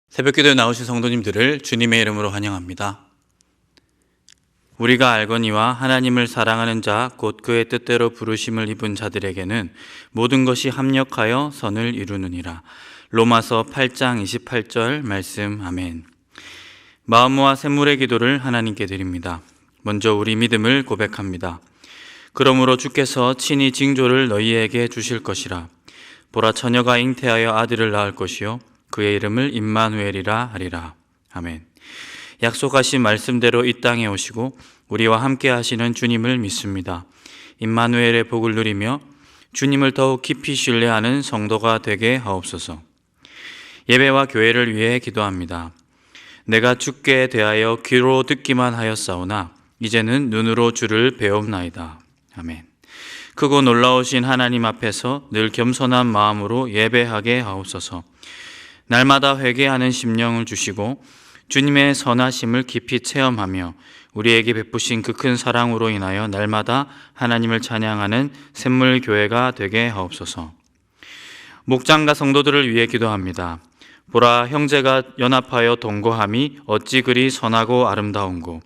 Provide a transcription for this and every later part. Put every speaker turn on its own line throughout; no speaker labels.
새벽기도에 나오신 성도님들을 주님의 이름으로 환영합니다. 우리가 알거니와 하나님을 사랑하는 자 곧 그의 뜻대로 부르심을 입은 자들에게는 모든 것이 합력하여 선을 이루느니라. 로마서 8장 28절 말씀. 아멘. 마음과 샘물의 기도를 하나님께 드립니다. 먼저 우리 믿음을 고백합니다. 그러므로 주께서 친히 징조를 너희에게 주실 것이라. 보라, 처녀가 잉태하여 아들을 낳을 것이요 그의 이름을 임마누엘이라 하리라. 아멘. 약속하신 말씀대로 이 땅에 오시고 우리와 함께 하시는 주님을 믿습니다. 임마누엘의 복을 누리며 주님을 더욱 깊이 신뢰하는 성도가 되게 하옵소서. 예배와 교회를 위해 기도합니다. 내가 주께 대하여 귀로 듣기만 하였사오나 이제는 눈으로 주를 배웁나이다. 아멘. 크고 놀라우신 하나님 앞에서 늘 겸손한 마음으로 예배하게 하옵소서. 날마다 회개하는 심령을 주시고 주님의 선하심을 깊이 체험하며 우리에게 베푸신 그 큰 사랑으로 인하여 날마다 하나님을 찬양하는 샘물교회가 되게 하옵소서. 목장과 성도들을 위해 기도합니다. 보라, 형제가 연합하여 동거함이 어찌 그리 선하고 아름다운고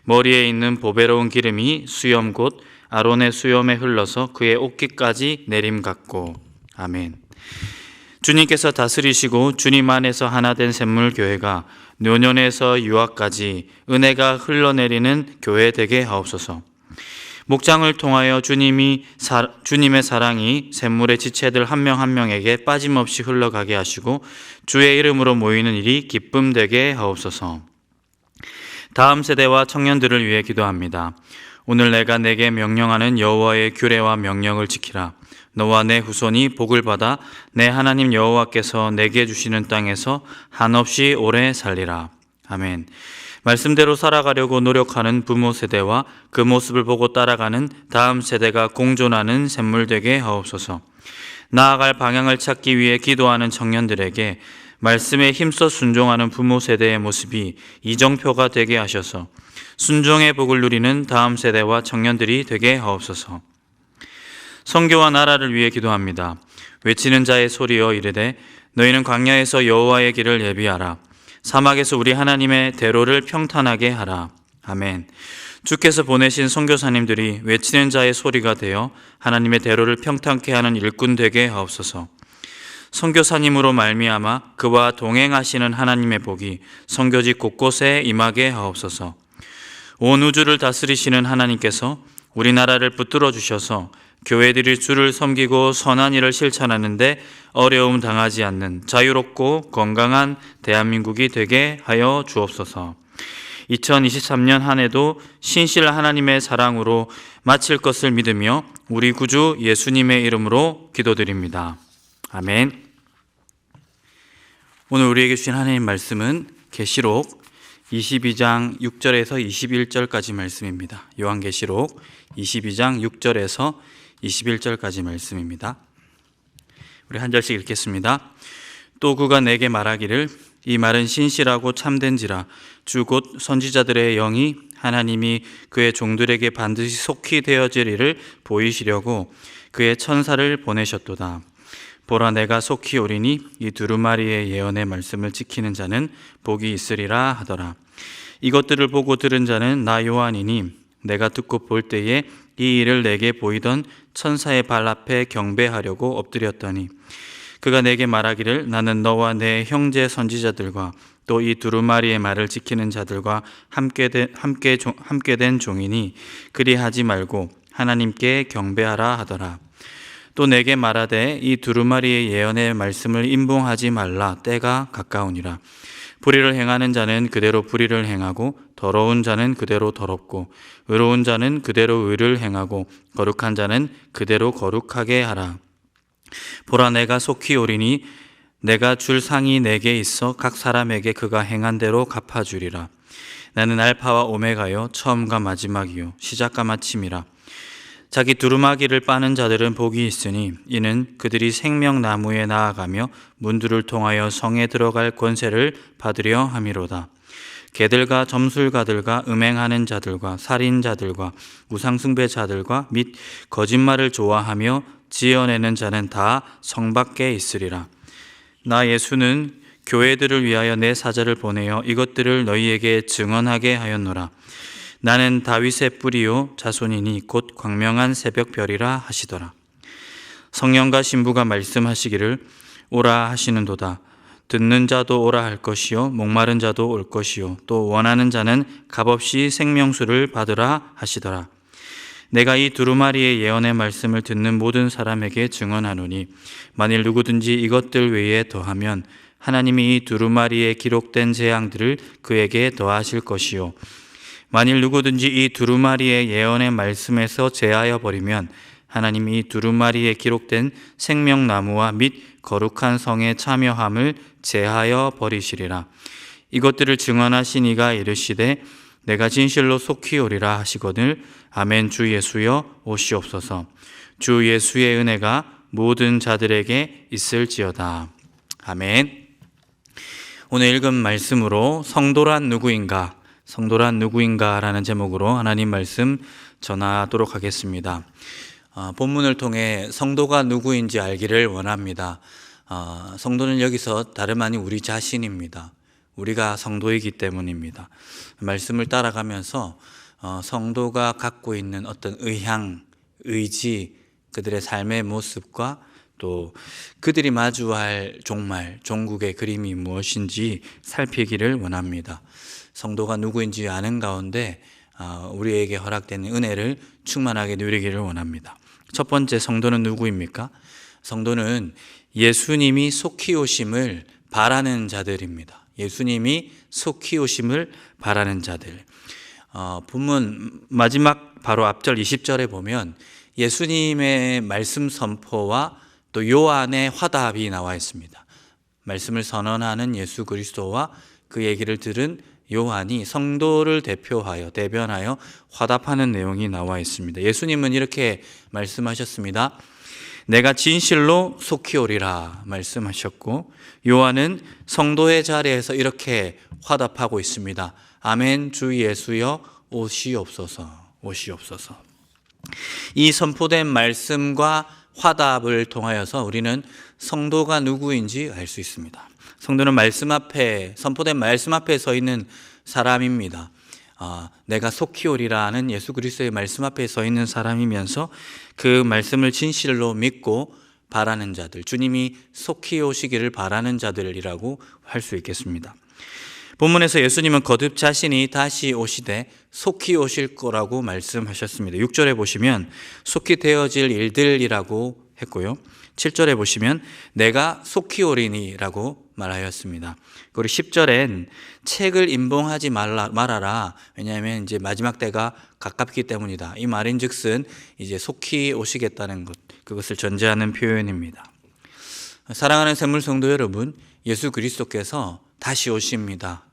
머리에 있는 보배로운 기름이 수염 곧 아론의 수염에 흘러서 그의 옷깃까지 내림 같고. 아멘. 주님께서 다스리시고 주님 안에서 하나 된 샘물교회가 노년에서 유아까지 은혜가 흘러내리는 교회 되게 하옵소서. 목장을 통하여 주님의 사랑이 샘물의 지체들 한 명 한 명에게 빠짐없이 흘러가게 하시고 주의 이름으로 모이는 일이 기쁨 되게 하옵소서. 다음 세대와 청년들을 위해 기도합니다. 오늘 내가 내게 명령하는 여호와의 규례와 명령을 지키라. 너와 내 후손이 복을 받아 내 하나님 여호와께서 내게 주시는 땅에서 한없이 오래 살리라. 아멘. 말씀대로 살아가려고 노력하는 부모 세대와 그 모습을 보고 따라가는 다음 세대가 공존하는 샘물 되게 하옵소서. 나아갈 방향을 찾기 위해 기도하는 청년들에게 말씀에 힘써 순종하는 부모 세대의 모습이 이정표가 되게 하셔서 순종의 복을 누리는 다음 세대와 청년들이 되게 하옵소서. 선교와 나라를 위해 기도합니다. 외치는 자의 소리여 이르되 너희는 광야에서 여호와의 길을 예비하라. 사막에서 우리 하나님의 대로를 평탄하게 하라. 아멘. 주께서 보내신 선교사님들이 외치는 자의 소리가 되어 하나님의 대로를 평탄케 하는 일꾼 되게 하옵소서. 선교사님으로 말미암아 그와 동행하시는 하나님의 복이 선교지 곳곳에 임하게 하옵소서. 온 우주를 다스리시는 하나님께서 우리나라를 붙들어 주셔서 교회들이 주를 섬기고 선한 일을 실천하는데 어려움 당하지 않는 자유롭고 건강한 대한민국이 되게 하여 주옵소서. 2023년 한 해도 신실한 하나님의 사랑으로 마칠 것을 믿으며 우리 구주 예수님의 이름으로 기도드립니다. 아멘. 오늘 우리에게 주신 하나님 말씀은 계시록 22장 6절에서 21절까지 말씀입니다. 요한계시록 22장 6절에서 21절까지 말씀입니다. 우리 한 절씩 읽겠습니다. 또 그가 내게 말하기를 이 말은 신실하고 참된지라 주 곧 선지자들의 영이 하나님이 그의 종들에게 반드시 속히 되어질 일을 보이시려고 그의 천사를 보내셨도다. 보라, 내가 속히 오리니 이 두루마리의 예언의 말씀을 지키는 자는 복이 있으리라 하더라. 이것들을 보고 들은 자는 나 요한이니 내가 듣고 볼 때에 이 일을 내게 보이던 천사의 발 앞에 경배하려고 엎드렸더니 그가 내게 말하기를 나는 너와 내 형제 선지자들과 또 이 두루마리의 말을 지키는 자들과 함께 된 종이니 그리하지 말고 하나님께 경배하라 하더라. 또 내게 말하되 이 두루마리의 예언의 말씀을 임봉하지 말라. 때가 가까우니라. 불의를 행하는 자는 그대로 불의를 행하고 더러운 자는 그대로 더럽고 의로운 자는 그대로 의를 행하고 거룩한 자는 그대로 거룩하게 하라. 보라, 내가 속히 오리니 내가 줄 상이 내게 있어 각 사람에게 그가 행한 대로 갚아주리라. 나는 알파와 오메가요 처음과 마지막이요 시작과 마침이라. 자기 두루마기를 빠는 자들은 복이 있으니 이는 그들이 생명나무에 나아가며 문들을 통하여 성에 들어갈 권세를 받으려 함이로다. 개들과 점술가들과 음행하는 자들과 살인자들과 우상숭배자들과 및 거짓말을 좋아하며 지어내는 자는 다 성 밖에 있으리라. 나 예수는 교회들을 위하여 내 사자를 보내어 이것들을 너희에게 증언하게 하였노라. 나는 다윗의 뿌리요 자손이니 곧 광명한 새벽별이라 하시더라. 성령과 신부가 말씀하시기를 오라 하시는도다. 듣는 자도 오라 할 것이요 목마른 자도 올 것이요 또 원하는 자는 값없이 생명수를 받으라 하시더라. 내가 이 두루마리의 예언의 말씀을 듣는 모든 사람에게 증언하노니 만일 누구든지 이것들 외에 더하면 하나님이 이 두루마리에 기록된 재앙들을 그에게 더하실 것이요 만일 누구든지 이 두루마리의 예언의 말씀에서 제하여 버리면 하나님이 이 두루마리에 기록된 생명나무와 및 거룩한 성의 참여함을 제하여 버리시리라. 이것들을 증언하신 이가 이르시되 내가 진실로 속히 오리라 하시거늘 아멘. 주 예수여 오시옵소서. 주 예수의 은혜가 모든 자들에게 있을지어다. 아멘. 오늘 읽은 말씀으로 성도란 누구인가? 성도란 누구인가라는 제목으로 하나님 말씀 전하도록 하겠습니다. 본문을 통해 성도가 누구인지 알기를 원합니다. 성도는 여기서 다름 아닌 우리 자신입니다. 우리가 성도이기 때문입니다. 말씀을 따라가면서 성도가 갖고 있는 어떤 의향, 의지, 그들의 삶의 모습과 또 그들이 마주할 종말, 종국의 그림이 무엇인지 살피기를 원합니다. 성도가 누구인지 아는 가운데 우리에게 허락되는 은혜를 충만하게 누리기를 원합니다. 첫 번째, 성도는 누구입니까? 성도는 예수님이 속히 오심을 바라는 자들입니다. 예수님이 속히 오심을 바라는 자들. 본문 마지막 바로 앞절 20절에 보면 예수님의 말씀 선포와 또 요한의 화답이 나와 있습니다. 말씀을 선언하는 예수 그리스도와 그 얘기를 들은 요한이 성도를 대변하여 화답하는 내용이 나와 있습니다. 예수님은 이렇게 말씀하셨습니다. 내가 진실로 속히 오리라 말씀하셨고, 요한은 성도의 자리에서 이렇게 화답하고 있습니다. 아멘. 주 예수여 오시옵소서. 오시옵소서. 이 선포된 말씀과 화답을 통하여서 우리는 성도가 누구인지 알 수 있습니다. 성도는 말씀 앞에, 선포된 말씀 앞에 서 있는 사람입니다. 내가 속히 오리라는 예수 그리스도의 말씀 앞에 서 있는 사람이면서 그 말씀을 진실로 믿고 바라는 자들, 주님이 속히 오시기를 바라는 자들이라고 할 수 있겠습니다. 본문에서 예수님은 거듭 자신이 다시 오시되 속히 오실 거라고 말씀하셨습니다. 6절에 보시면 속히 되어질 일들이라고 했고요. 7절에 보시면 내가 속히 오리니라고 말하였습니다. 그리고 10절엔 책을 임봉하지 말아라. 왜냐하면 이제 마지막 때가 가깝기 때문이다. 이 말인즉슨 이제 속히 오시겠다는 것, 그것을 전제하는 표현입니다. 사랑하는 샘물 성도 여러분, 예수 그리스도께서 다시 오십니다.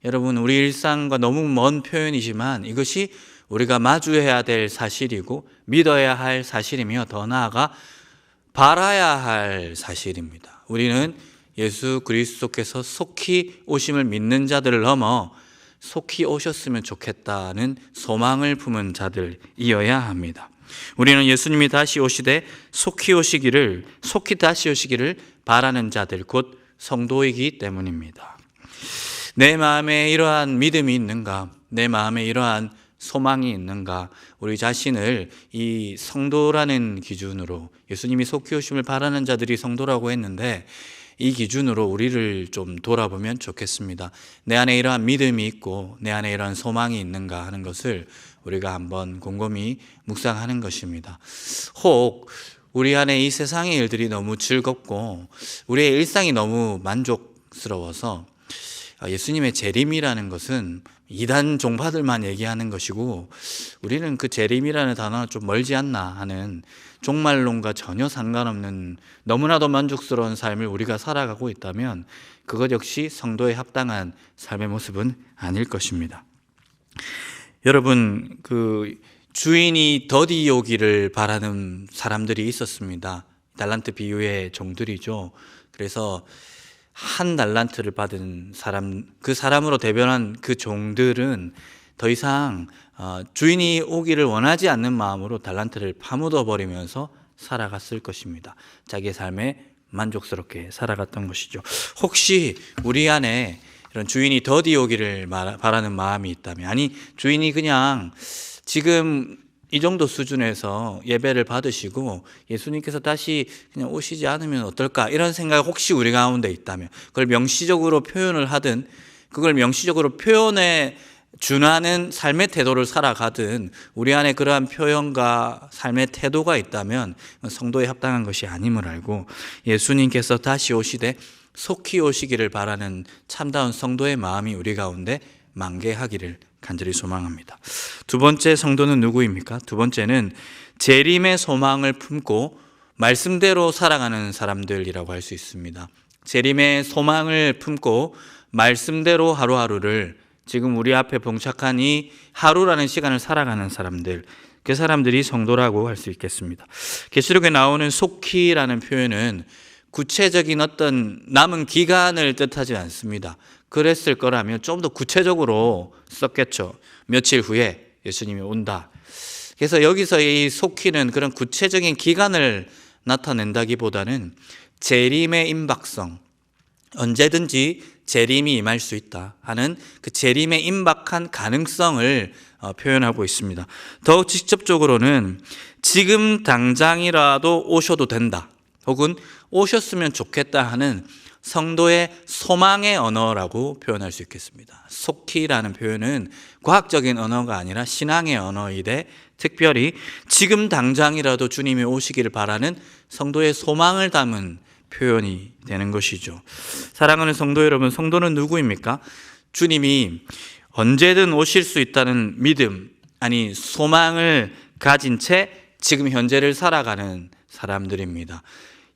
여러분, 우리 일상과 너무 먼 표현이지만 이것이 우리가 마주해야 될 사실이고 믿어야 할 사실이며 더 나아가 바라야 할 사실입니다. 우리는 예수 그리스도께서 속히 오심을 믿는 자들을 넘어 속히 오셨으면 좋겠다는 소망을 품은 자들이어야 합니다. 우리는 예수님이 다시 오시되 속히 다시 오시기를 바라는 자들, 곧 성도이기 때문입니다. 내 마음에 이러한 믿음이 있는가? 내 마음에 이러한 소망이 있는가? 우리 자신을 이 성도라는 기준으로, 예수님이 속히 오심을 바라는 자들이 성도라고 했는데 이 기준으로 우리를 좀 돌아보면 좋겠습니다. 내 안에 이러한 믿음이 있고 내 안에 이러한 소망이 있는가 하는 것을 우리가 한번 곰곰이 묵상하는 것입니다. 혹 우리 안에 이 세상의 일들이 너무 즐겁고 우리의 일상이 너무 만족스러워서 예수님의 재림이라는 것은 이단 종파들만 얘기하는 것이고 우리는 그 재림이라는 단어가 좀 멀지 않나 하는, 종말론과 전혀 상관없는 너무나도 만족스러운 삶을 우리가 살아가고 있다면 그것 역시 성도에 합당한 삶의 모습은 아닐 것입니다. 여러분, 그 주인이 더디 오기를 바라는 사람들이 있었습니다. 달란트 비유의 종들이죠. 그래서 한 달란트를 받은 사람, 그 사람으로 대변한 그 종들은 더 이상 주인이 오기를 원하지 않는 마음으로 달란트를 파묻어 버리면서 살아갔을 것입니다. 자기의 삶에 만족스럽게 살아갔던 것이죠. 혹시 우리 안에 이런 주인이 더디 오기를 바라는 마음이 있다면, 아니 주인이 그냥 지금 이 정도 수준에서 예배를 받으시고 예수님께서 다시 그냥 오시지 않으면 어떨까, 이런 생각이 혹시 우리 가운데 있다면, 그걸 명시적으로 표현을 하든 그걸 명시적으로 표현에 준하는 삶의 태도를 살아가든, 우리 안에 그러한 표현과 삶의 태도가 있다면 성도에 합당한 것이 아님을 알고, 예수님께서 다시 오시되 속히 오시기를 바라는 참다운 성도의 마음이 우리 가운데 만개하기를 간절히 소망합니다. 두 번째 성도는 누구입니까? 두 번째는 재림의 소망을 품고 말씀대로 살아가는 사람들이라고 할 수 있습니다. 재림의 소망을 품고 말씀대로 하루하루를, 지금 우리 앞에 봉착한 이 하루라는 시간을 살아가는 사람들, 그 사람들이 성도라고 할 수 있겠습니다. 계시록에 나오는 속히라는 표현은 구체적인 어떤 남은 기간을 뜻하지 않습니다. 그랬을 거라면 좀 더 구체적으로 썼겠죠. 며칠 후에 예수님이 온다. 그래서 여기서 이 속히는 그런 구체적인 기간을 나타낸다기보다는 재림의 임박성, 언제든지 재림이 임할 수 있다 하는 그 재림의 임박한 가능성을 표현하고 있습니다. 더욱 직접적으로는 지금 당장이라도 오셔도 된다, 혹은 오셨으면 좋겠다 하는 성도의 소망의 언어라고 표현할 수 있겠습니다. 속히라는 표현은 과학적인 언어가 아니라 신앙의 언어이되, 특별히 지금 당장이라도 주님이 오시기를 바라는 성도의 소망을 담은 표현이 되는 것이죠. 사랑하는 성도 여러분, 성도는 누구입니까? 주님이 언제든 오실 수 있다는 믿음, 아니 소망을 가진 채 지금 현재를 살아가는 사람들입니다.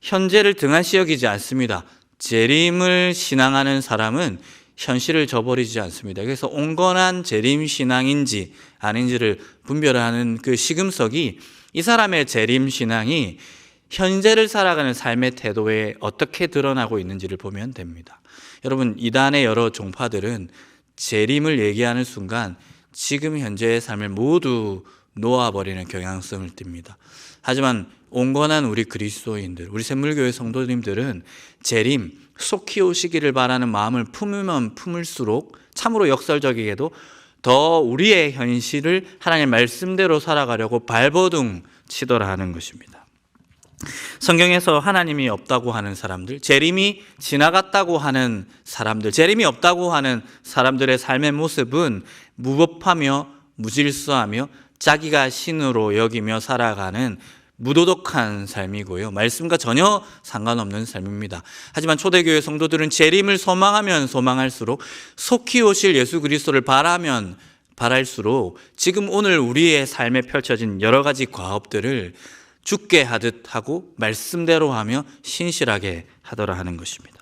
현재를 등한시 여기지 않습니다. 재림을 신앙하는 사람은 현실을 저버리지 않습니다. 그래서 온건한 재림 신앙인지 아닌지를 분별하는 그 시금석이 이 사람의 재림 신앙이 현재를 살아가는 삶의 태도에 어떻게 드러나고 있는지를 보면 됩니다. 여러분, 이단의 여러 종파들은 재림을 얘기하는 순간 지금 현재의 삶을 모두 놓아버리는 경향성을 띱니다. 하지만 온건한 우리 그리스도인들, 우리 샘물교회 성도님들은 재림, 속히 오시기를 바라는 마음을 품으면 품을수록 참으로 역설적이게도 더 우리의 현실을 하나님의 말씀대로 살아가려고 발버둥 치더라 하는 것입니다. 성경에서 하나님이 없다고 하는 사람들, 재림이 지나갔다고 하는 사람들, 재림이 없다고 하는 사람들의 삶의 모습은 무법하며 무질서하며 자기가 신으로 여기며 살아가는 무도덕한 삶이고요, 말씀과 전혀 상관없는 삶입니다. 하지만 초대교회 성도들은 재림을 소망하면 소망할수록, 속히 오실 예수 그리스도를 바라면 바랄수록 지금 오늘 우리의 삶에 펼쳐진 여러 가지 과업들을 죽게 하듯 하고 말씀대로 하며 신실하게 하더라 하는 것입니다.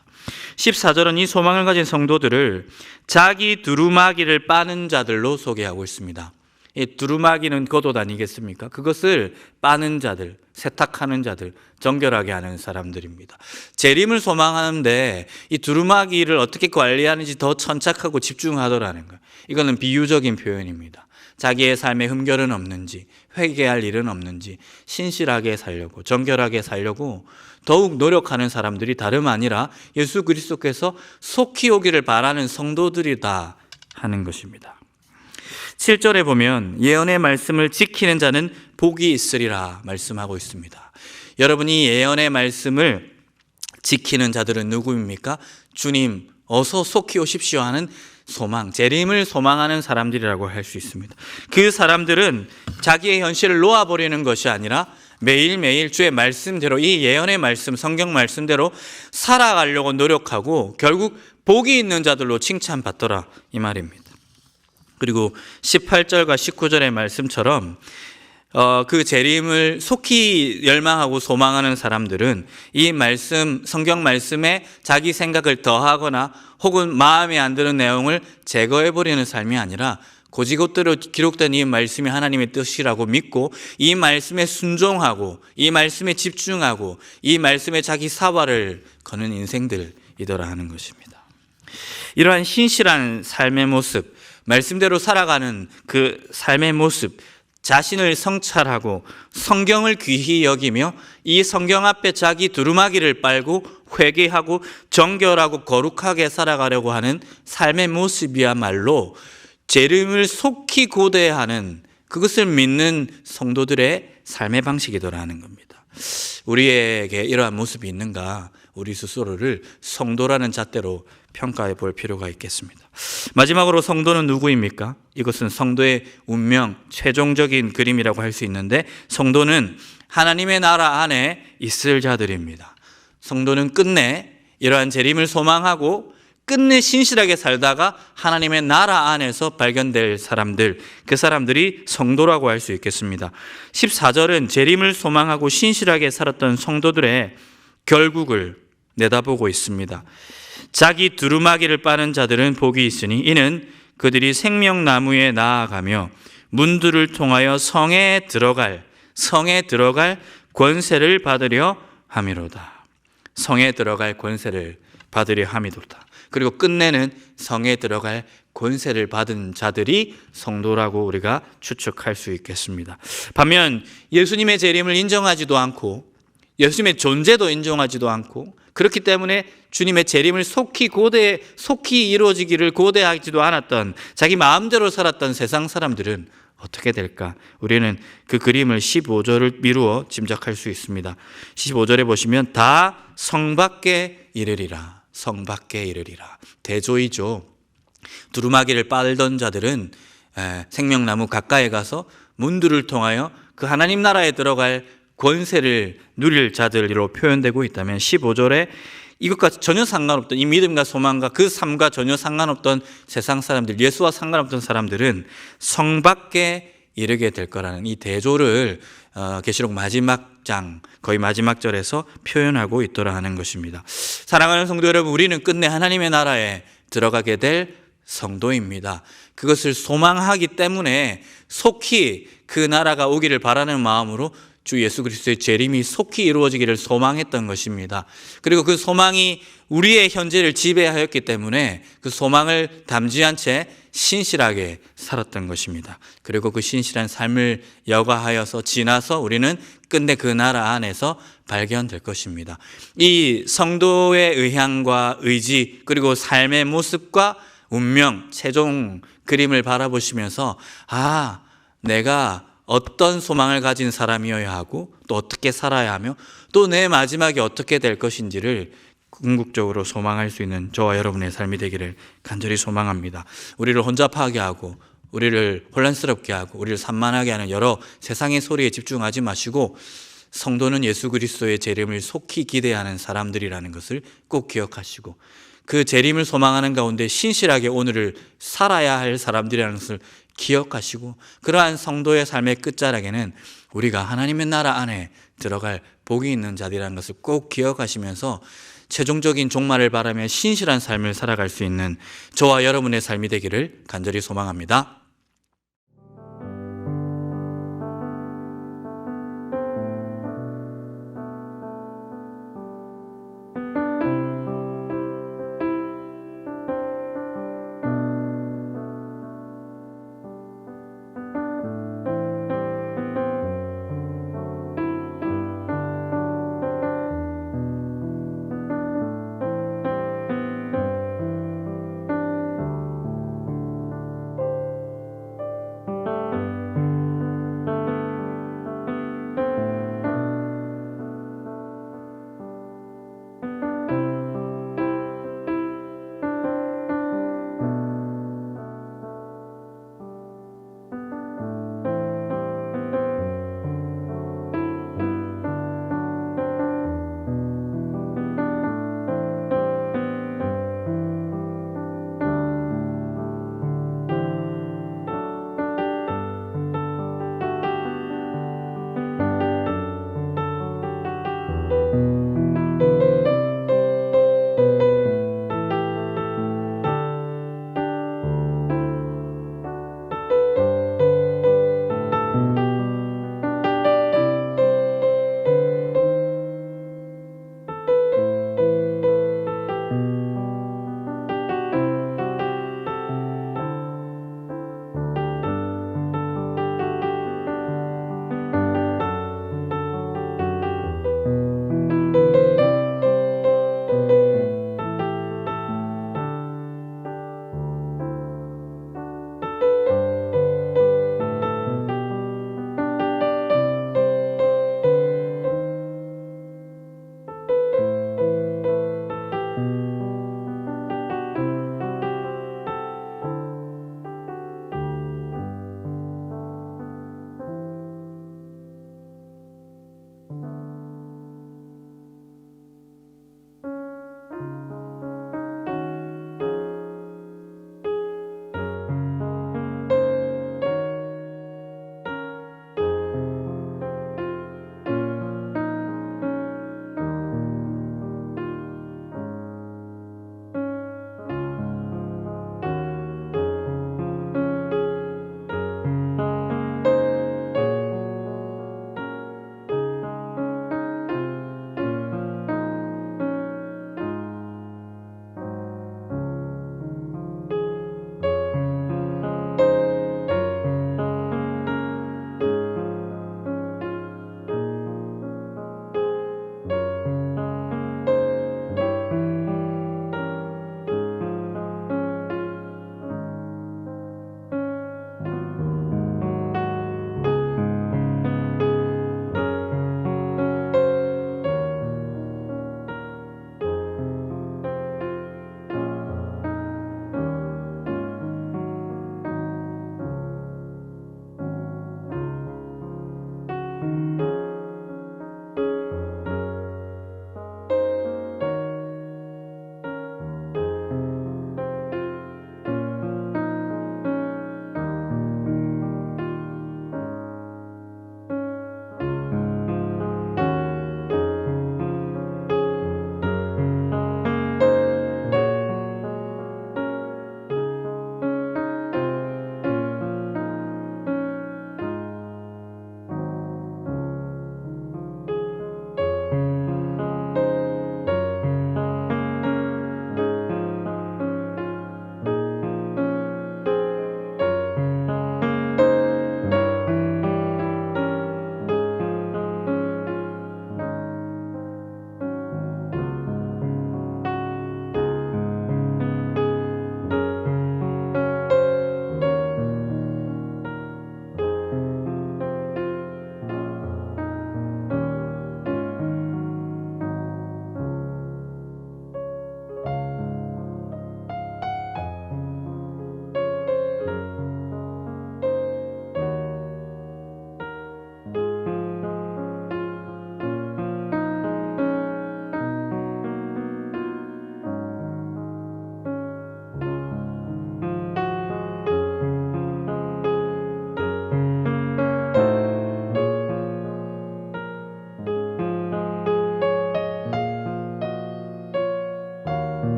14절은 이 소망을 가진 성도들을 자기 두루마기를 빠는 자들로 소개하고 있습니다. 이 두루마기는 겉옷 아니겠습니까? 그것을 빠는 자들, 세탁하는 자들, 정결하게 하는 사람들입니다. 재림을 소망하는데 이 두루마기를 어떻게 관리하는지 더 천착하고 집중하더라는 거예요. 이거는 비유적인 표현입니다. 자기의 삶에 흠결은 없는지, 회개할 일은 없는지 신실하게 살려고, 정결하게 살려고 더욱 노력하는 사람들이 다름 아니라 예수 그리스도께서 속히 오기를 바라는 성도들이다 하는 것입니다. 7절에 보면 예언의 말씀을 지키는 자는 복이 있으리라 말씀하고 있습니다. 여러분이 예언의 말씀을 지키는 자들은 누구입니까? 주님 어서 속히 오십시오 하는 소망, 재림을 소망하는 사람들이라고 할 수 있습니다. 그 사람들은 자기의 현실을 놓아버리는 것이 아니라 매일매일 주의 말씀대로, 이 예언의 말씀, 성경 말씀대로 살아가려고 노력하고 결국 복이 있는 자들로 칭찬받더라 이 말입니다. 그리고 18절과 19절의 말씀처럼 그 재림을 속히 열망하고 소망하는 사람들은 이 말씀, 성경 말씀에 자기 생각을 더하거나 혹은 마음에 안 드는 내용을 제거해버리는 삶이 아니라 곧이곧대로 기록된 이 말씀이 하나님의 뜻이라고 믿고 이 말씀에 순종하고 이 말씀에 집중하고 이 말씀에 자기 사활을 거는 인생들이더라 하는 것입니다. 이러한 신실한 삶의 모습, 말씀대로 살아가는 그 삶의 모습, 자신을 성찰하고 성경을 귀히 여기며 이 성경 앞에 자기 두루마기를 빨고 회개하고 정결하고 거룩하게 살아가려고 하는 삶의 모습이야말로 재림을 속히 고대하는, 그것을 믿는 성도들의 삶의 방식이더라는 겁니다. 우리에게 이러한 모습이 있는가, 우리 스스로를 성도라는 잣대로 평가해 볼 필요가 있겠습니다. 마지막으로 성도는 누구입니까? 이것은 성도의 운명, 최종적인 그림이라고 할 수 있는데, 성도는 하나님의 나라 안에 있을 자들입니다. 성도는 끝내 이러한 재림을 소망하고 끝내 신실하게 살다가 하나님의 나라 안에서 발견될 사람들, 그 사람들이 성도라고 할 수 있겠습니다. 14절은 재림을 소망하고 신실하게 살았던 성도들의 결국을 내다보고 있습니다. 자기 두루마기를 빠는 자들은 복이 있으니 이는 그들이 생명나무에 나아가며 문들을 통하여 성에 들어갈 권세를 받으려 함이로다. 성에 들어갈 권세를 받으려 함이로다. 그리고 끝내는 성에 들어갈 권세를 받은 자들이 성도라고 우리가 추측할 수 있겠습니다. 반면 예수님의 재림을 인정하지도 않고 예수님의 존재도 인정하지도 않고, 그렇기 때문에 주님의 재림을 속히 이루어지기를 고대하지도 않았던, 자기 마음대로 살았던 세상 사람들은 어떻게 될까? 우리는 그 그림을 15절을 미루어 짐작할 수 있습니다. 15절에 보시면 다 성 밖에 이르리라. 성 밖에 이르리라. 대조이죠. 두루마기를 빨던 자들은 생명나무 가까이에 가서 문들을 통하여 그 하나님 나라에 들어갈 권세를 누릴 자들로 표현되고 있다면, 15절에 이것과 전혀 상관없던, 이 믿음과 소망과 그 삶과 전혀 상관없던 세상 사람들, 예수와 상관없던 사람들은 성 밖에 이르게 될 거라는 이 대조를 계시록 마지막 장, 거의 마지막 절에서 표현하고 있더라 하는 것입니다. 사랑하는 성도 여러분, 우리는 끝내 하나님의 나라에 들어가게 될 성도입니다. 그것을 소망하기 때문에 속히 그 나라가 오기를 바라는 마음으로 주 예수 그리스도의 재림이 속히 이루어지기를 소망했던 것입니다. 그리고 그 소망이 우리의 현재를 지배하였기 때문에 그 소망을 담지한 채 신실하게 살았던 것입니다. 그리고 그 신실한 삶을 여과하여서 지나서 우리는 끝내 그 나라 안에서 발견될 것입니다. 이 성도의 의향과 의지, 그리고 삶의 모습과 운명, 최종 그림을 바라보시면서 내가 어떤 소망을 가진 사람이어야 하고 또 어떻게 살아야 하며 또 내 마지막이 어떻게 될 것인지를 궁극적으로 소망할 수 있는 저와 여러분의 삶이 되기를 간절히 소망합니다. 우리를 혼잡하게 하고 우리를 혼란스럽게 하고 우리를 산만하게 하는 여러 세상의 소리에 집중하지 마시고, 성도는 예수 그리스도의 재림을 속히 기대하는 사람들이라는 것을 꼭 기억하시고, 그 재림을 소망하는 가운데 신실하게 오늘을 살아야 할 사람들이라는 것을 기억하시고, 그러한 성도의 삶의 끝자락에는 우리가 하나님의 나라 안에 들어갈 복이 있는 자들이라는 것을 꼭 기억하시면서 최종적인 종말을 바라며 신실한 삶을 살아갈 수 있는 저와 여러분의 삶이 되기를 간절히 소망합니다.